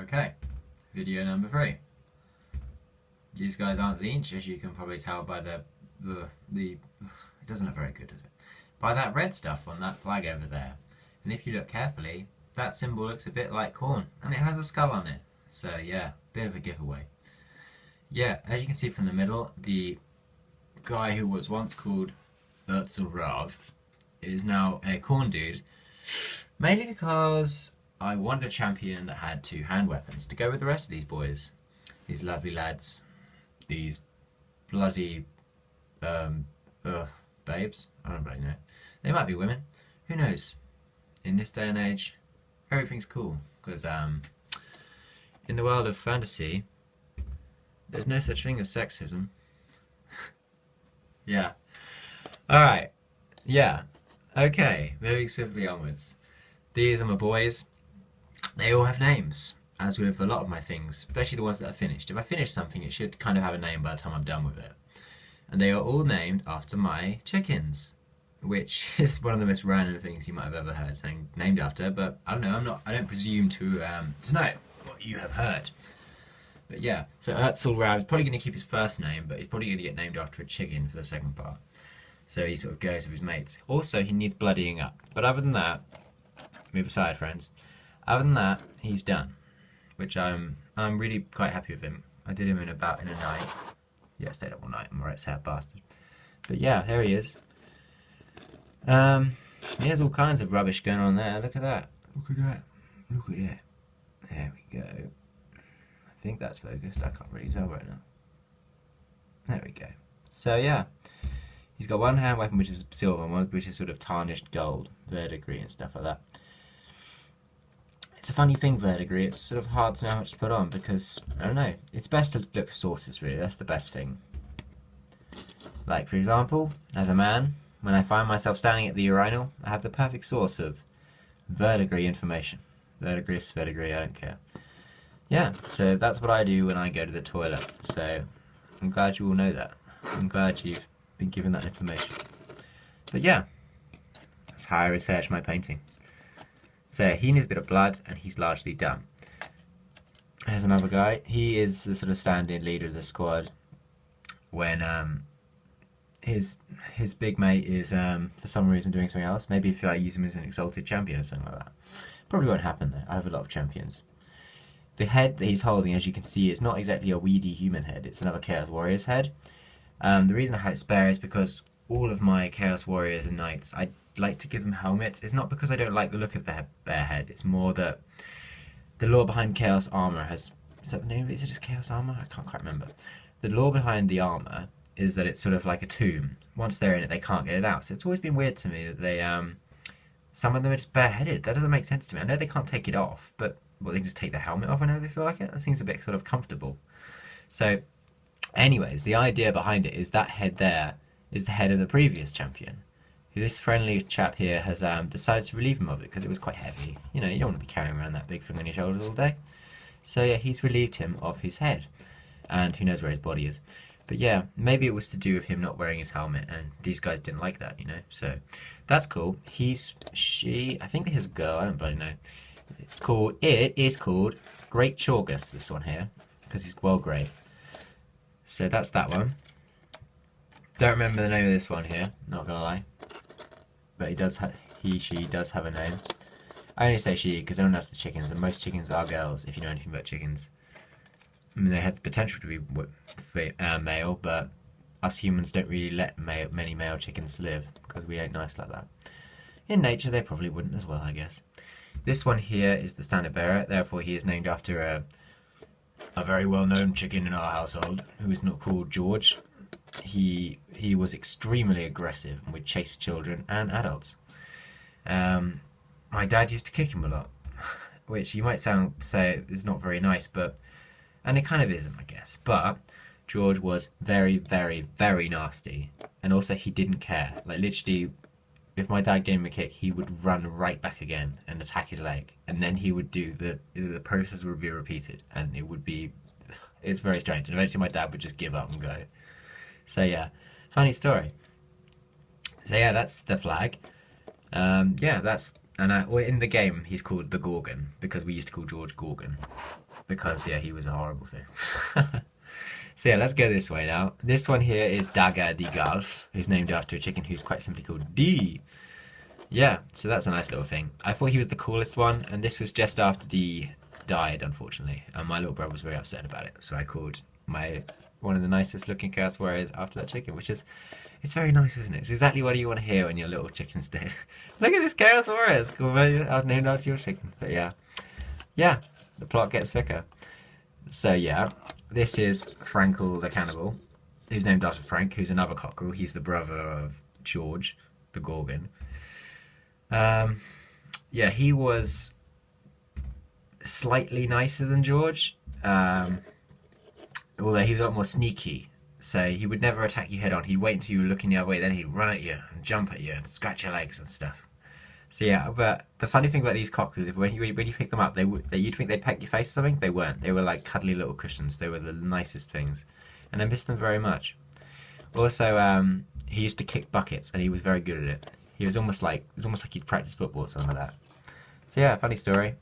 Okay, video number 3. These guys aren't Zinch, as you can probably tell by it doesn't look very good, does it? By that red stuff on that flag over there. And if you look carefully, that symbol looks a bit like Khorne, and it has a skull on it. So yeah, bit of a giveaway. Yeah, as you can see from the middle, the guy who was once called Rav is now a Khorne dude, mainly because I wanted a champion that had 2 hand weapons to go with the rest of these boys. These lovely lads. These bloody babes. I don't really know. They might be women. Who knows? In this day and age, everything's cool. Because in the world of fantasy, there's no such thing as sexism. Yeah. Alright. Yeah. Okay. Moving swiftly onwards. These are my boys. They all have names, as with a lot of my things, especially the ones that are finished. If I finish something, it should kind of have a name by the time I'm done with it. And they are all named after my chickens, which is one of the most random things you might have ever heard saying named after. But I don't know. I don't presume to know what you have heard. But yeah, so Ertzl Rab is probably going to keep his first name, but he's probably going to get named after a chicken for the second part. So he sort of goes with his mates. Also, he needs bloodying up. But other than that, move aside, friends. Other than that, he's done, which I'm really quite happy with him. I did him in a night. Yeah, I stayed up all night. I'm a right sad bastard. But yeah, there he is. He has all kinds of rubbish going on there. Look at that. Look at that. Look at that. There we go. I think that's focused. I can't really tell right now. There we go. So yeah, he's got one hand weapon which is silver, and one which is sort of tarnished gold, verdigris and stuff like that. It's a funny thing, verdigris. It's sort of hard to know how much to put on because, I don't know, it's best to look at sources really, that's the best thing. Like for example, as a man, when I find myself standing at the urinal, I have the perfect source of verdigris information. Verdigris, I don't care. Yeah, so that's what I do when I go to the toilet, so I'm glad you all know that. I'm glad you've been given that information. But yeah, that's how I research my painting. So he needs a bit of blood, and he's largely done. Here's another guy. He is the sort of stand-in leader of the squad when his big mate is for some reason doing something else. Maybe if I use him as an exalted champion or something like that. Probably won't happen though. I have a lot of champions. The head that he's holding, as you can see, is not exactly a weedy human head. It's another Chaos Warrior's head. The reason I had it spare is because all of my Chaos Warriors and Knights, I like to give them helmets. It's not because I don't like the look of their bare head. It's more that the lore behind Chaos Armor has... Is that the name of it? Is it just Chaos Armor? I can't quite remember. The lore behind the armor is that it's sort of like a tomb. Once they're in it, they can't get it out. So it's always been weird to me that they... some of them are just bareheaded. That doesn't make sense to me. I know they can't take it off, but... Well, they can just take the helmet off whenever they feel like it. That seems a bit sort of comfortable. So, anyways, the idea behind it is that head there is the head of the previous champion. This friendly chap here has decided to relieve him of it because it was quite heavy. You know, you don't want to be carrying around that big thing on your shoulders all day. So yeah, he's relieved him of his head. And who knows where his body is. But yeah, maybe it was to do with him not wearing his helmet, and these guys didn't like that, you know. So, that's cool. I think this is a girl, I don't bloody know. It is called Great Chorgus, this one here, because he's well great. So that's that one. Don't remember the name of this one here, not gonna lie. But she does have a name. I only say she because I don't know the chickens, and most chickens are girls, if you know anything about chickens. I mean, they have the potential to be male, but us humans don't really let many male chickens live, because we ain't nice like that. In nature, they probably wouldn't as well, I guess. This one here is the standard bearer, therefore he is named after a very well-known chicken in our household, who is not called George. He was extremely aggressive and would chase children and adults. My dad used to kick him a lot, which you might say is not very nice, and it kind of isn't, I guess. But George was very, very, very nasty, and also he didn't care. Like literally, if my dad gave him a kick, he would run right back again and attack his leg, and then he would do the process would be repeated, and it's very strange. And eventually, my dad would just give up and go. So yeah, funny story. So yeah, that's the flag. Yeah, that's And well, in the game, he's called the Gorgon, because we used to call George Gorgon. Because, yeah, he was a horrible thing. So yeah, let's go this way now. This one here is Dagger the Gulf, who's named after a chicken who's quite simply called D. Yeah, so that's a nice little thing. I thought he was the coolest one, and this was just after D died, unfortunately. And my little brother was very upset about it, so I called one of the nicest looking Chaos Warriors after that chicken, which is, it's very nice, isn't it? It's exactly what you want to hear when your little chicken's dead. Look at this Chaos Warrior, it's cool, I've named after your chicken. But yeah, the plot gets thicker. So yeah, this is Frankel the Cannibal, who's named after Frank, who's another cockerel. He's the brother of George, the Gorgon. Yeah, he was slightly nicer than George, although he was a lot more sneaky. So he would never attack you head on. He'd wait until you were looking the other way, then he'd run at you and jump at you and scratch your legs and stuff. So yeah, but the funny thing about these cockerels is when you pick them up, you'd think they'd peck your face or something. They weren't. They were like cuddly little cushions. They were the nicest things, and I miss them very much. Also, he used to kick buckets, and he was very good at it. He was almost like he'd practiced football or something like that. So yeah, funny story.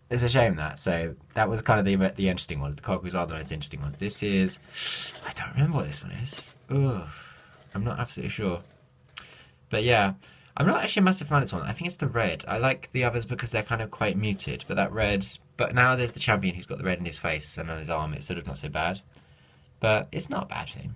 It's a shame that. So that was kind of the interesting ones. The cockerels are the most interesting ones. This is, I don't remember what this one is. Ugh, I'm not absolutely sure. But yeah. I'm not actually a massive fan of this one. I think it's the red. I like the others because they're kind of quite muted, but that red... But now there's the champion who's got the red in his face and on his arm. It's sort of not so bad. But it's not a bad thing.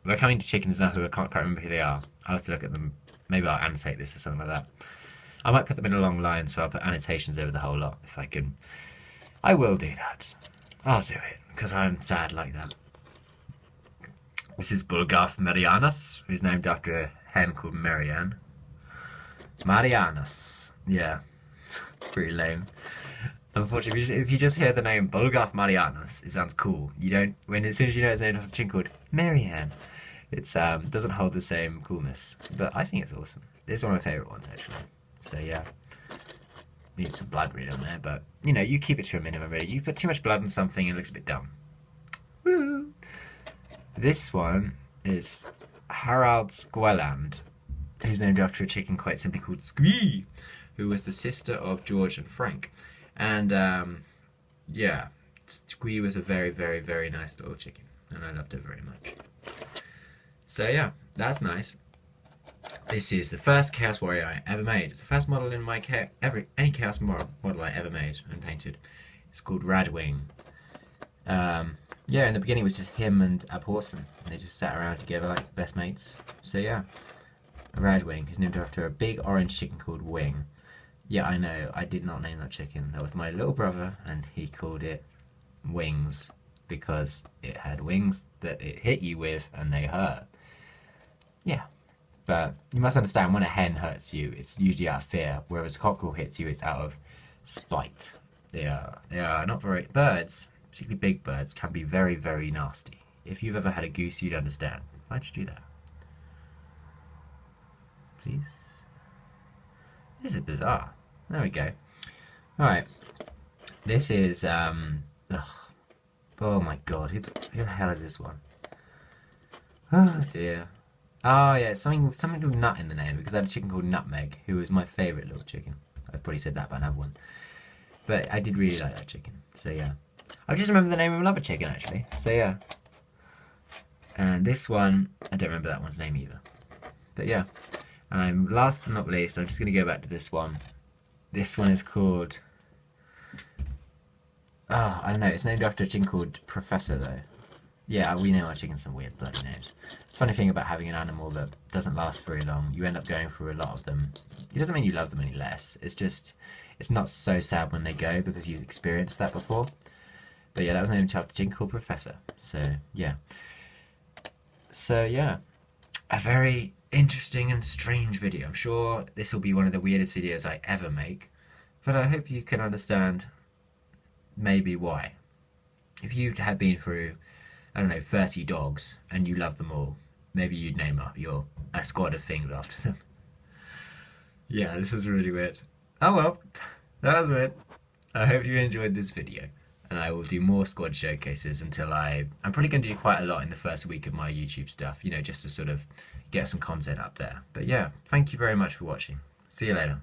We're coming to chickens now who I can't quite remember who they are. I'll have to look at them. Maybe I'll annotate this or something like that. I might put them in a long line, so I'll put annotations over the whole lot if I can. I will do that. I'll do it, because I'm sad like that. This is Bulgarth Marianus, who's named after a hen called Marianne. Marianus. Yeah. Pretty lame. Unfortunately, if you just hear the name Bulgarth Marianus, it sounds cool. You don't, as soon as you know it's named after a chicken called Marianne, it doesn't hold the same coolness. But I think it's awesome. It's one of my favourite ones, actually. So yeah. Need some blood read on there, but, you know, you keep it to a minimum, really. You put too much blood on something, it looks a bit dumb. Woo! This one is Harald Squeland, who's named after a chicken quite simply called Squee, who was the sister of George and Frank. And yeah, Squee was a very, very, very nice little chicken, and I loved her very much. So yeah, that's nice. This is the first Chaos Warrior I ever made. It's the first model in my any Chaos model I ever made and painted. It's called Radwing. Yeah, in the beginning it was just him and a horseman, and they just sat around together like best mates. So yeah, Radwing is named after a big orange chicken called Wing. Yeah, I know, I did not name that chicken. That was my little brother, and he called it Wings because it had wings that it hit you with and they hurt. Yeah, but you must understand, when a hen hurts you, it's usually out of fear, whereas a cockerel hits you, it's out of spite. They are not very... Birds, particularly big birds, can be very, very nasty. If you've ever had a goose, you'd understand. Why'd you do that? Please? This is bizarre. There we go. Alright. This is, ugh. Oh my god, who the hell is this one? Oh dear. Oh yeah, something with nut in the name, because I had a chicken called Nutmeg, who was my favourite little chicken. I've probably said that about another one. But I did really like that chicken, so yeah. I just remember the name of another chicken, actually, so yeah. And this one, I don't remember that one's name either. But yeah. And last but not least, I'm just going to go back to this one. This one is called... Oh, I don't know, it's named after a chicken called Professor, though. Yeah, we name our chickens some weird bloody names. It's a funny thing about having an animal that doesn't last very long. You end up going through a lot of them. It doesn't mean you love them any less. It's just, it's not so sad when they go because you've experienced that before. But yeah, that was named after a chicken called Professor. So, yeah. So, yeah. A very interesting and strange video. I'm sure this will be one of the weirdest videos I ever make. But I hope you can understand maybe why. If you had been through, I don't know, 30 dogs and you love them all, maybe you'd name up a squad of things after them. Yeah, this is really weird. Oh well, that was weird. I hope you enjoyed this video, and I will do more squad showcases until I'm probably going to do quite a lot in the first week of my YouTube stuff, you know, just to sort of get some content up there. But yeah, thank you very much for watching. See you later.